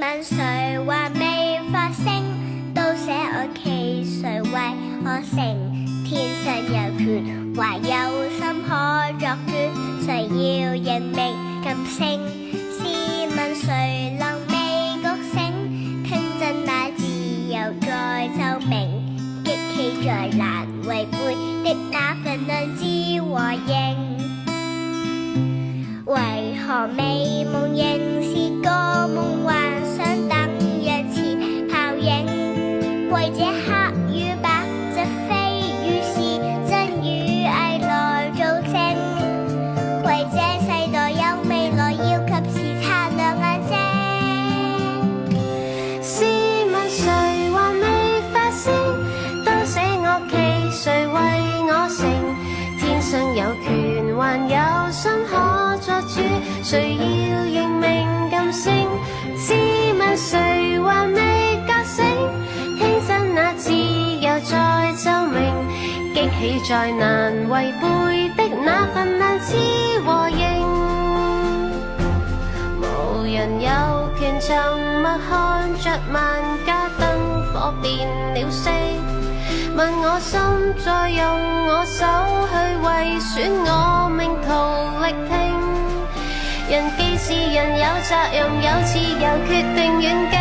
問誰還未發聲，都寫我企，誰為我成？天上有權，還有心可作主，誰要認命噤聲？試問誰能未覺醒？聽真那自由在奏鳴，激起在難違背的那份良知和應。為何美夢仍是個夢幻想，等一次泡影？為這黑與白，這非與是，真與偽來做證。為這世代有未來，要及時擦亮眼睛。試問誰還未發聲？都寫我企，誰為我成？天上有權，還有心可作主，誰要認命噤聲？試問誰還未覺醒？聽真那自由在奏鳴，激起再難違背的那份良知和應。無人有權沉默看着萬家燈火變了色，問我心再用我手去為選我命途力挺。人既是人，有責任有自由決定遠景。